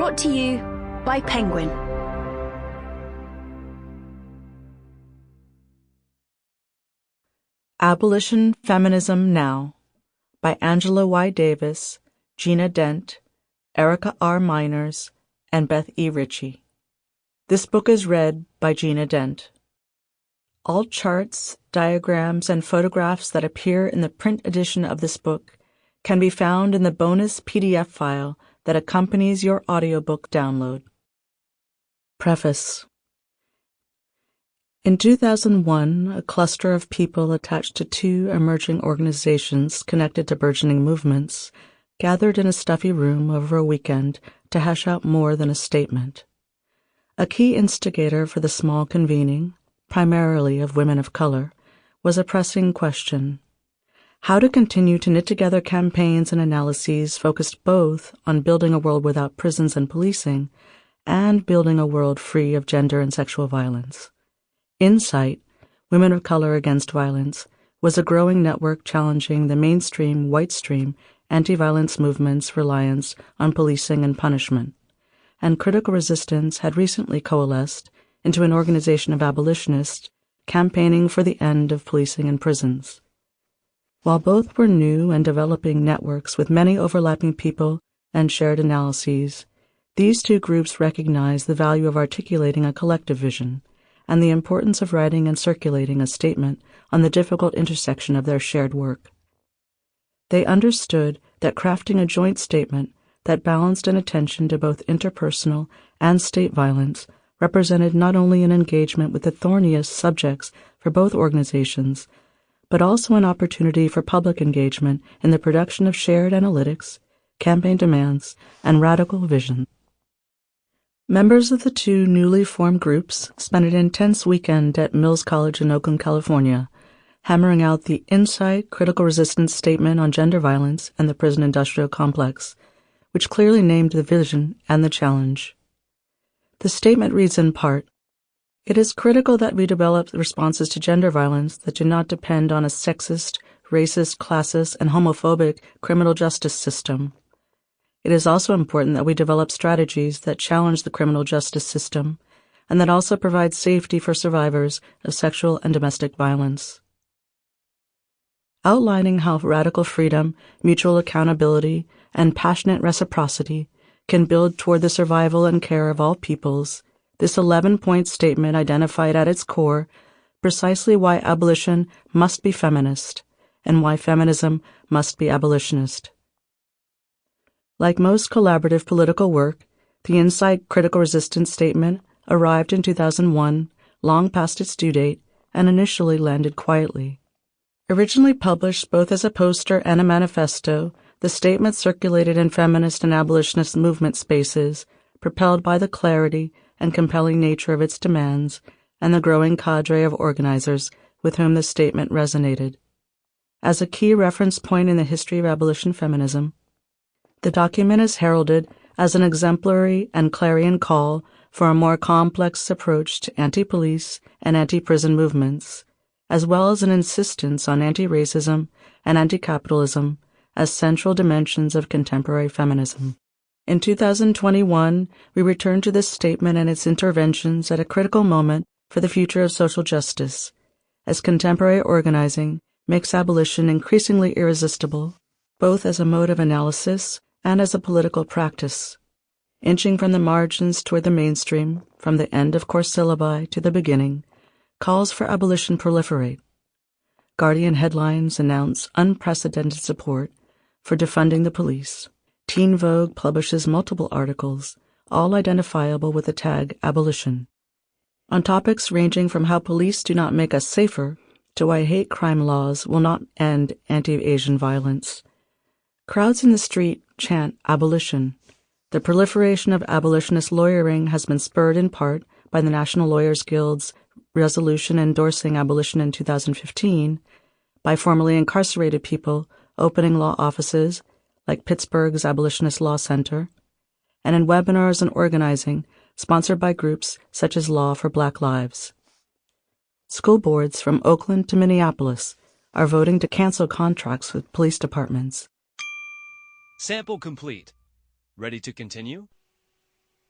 Brought to you by Penguin. Abolition, Feminism Now by Angela Y. Davis, Gina Dent, Erica R. Miners, and Beth E. Ritchie. This book is read by Gina Dent. All charts, diagrams, and photographs that appear in the print edition of this book can be found in the bonus PDF file that accompanies your audiobook download. Preface. In 2001, a cluster of people attached to two emerging organizations connected to burgeoning movements gathered in a stuffy room over a weekend to hash out more than a statement. A key instigator for the small convening, primarily of women of color, was a pressing question: how to continue to knit together campaigns and analyses focused both on building a world without prisons and policing and building a world free of gender and sexual violence. Insight, Women of Color Against Violence, was a growing network challenging the mainstream white stream anti-violence movement's reliance on policing and punishment, and Critical Resistance had recently coalesced into an organization of abolitionists campaigning for the end of policing and prisons. While both were new and developing networks with many overlapping people and shared analyses, these two groups recognized the value of articulating a collective vision and the importance of writing and circulating a statement on the difficult intersection of their shared work. They understood that crafting a joint statement that balanced an attention to both interpersonal and state violence represented not only an engagement with the thorniest subjects for both organizations, but also an opportunity for public engagement in the production of shared analytics, campaign demands, and radical vision. Members of the two newly formed groups spent an intense weekend at Mills College in Oakland, California, hammering out the Insight Critical Resistance Statement on Gender Violence and the Prison Industrial Complex, which clearly named the vision and the challenge. The statement reads in part, "It is critical that we develop responses to gender violence that do not depend on a sexist, racist, classist, and homophobic criminal justice system. It is also important that we develop strategies that challenge the criminal justice system and that also provide safety for survivors of sexual and domestic violence." Outlining how radical freedom, mutual accountability, and passionate reciprocity can build toward the survival and care of all peoples, this 11-point statement identified at its core precisely why abolition must be feminist and why feminism must be abolitionist. Like most collaborative political work, the Insight Critical Resistance Statement arrived in 2001, long past its due date, and initially landed quietly. Originally published both as a poster and a manifesto, the statement circulated in feminist and abolitionist movement spaces, propelled by the clarity and compelling nature of its demands and the growing cadre of organizers with whom the statement resonated. As a key reference point in the history of abolition feminism, the document is heralded as an exemplary and clarion call for a more complex approach to anti-police and anti-prison movements, as well as an insistence on anti-racism and anti-capitalism as central dimensions of contemporary feminism. In 2021, we return to this statement and its interventions at a critical moment for the future of social justice, as contemporary organizing makes abolition increasingly irresistible, both as a mode of analysis and as a political practice, inching from the margins toward the mainstream, from the end of course syllabi to the beginning. Calls for abolition proliferate. Guardian headlines announce unprecedented support for defunding the police. Teen Vogue publishes multiple articles, all identifiable with the tag abolition, on topics ranging from how police do not make us safer to why hate crime laws will not end anti-Asian violence. Crowds in the street chant abolition. The proliferation of abolitionist lawyering has been spurred in part by the National Lawyers Guild's resolution endorsing abolition in 2015, by formerly incarcerated people opening law offices like Pittsburgh's Abolitionist Law Center, and in webinars and organizing sponsored by groups such as Law for Black Lives. School boards from Oakland to Minneapolis are voting to cancel contracts with police departments. Sample complete. Ready to continue?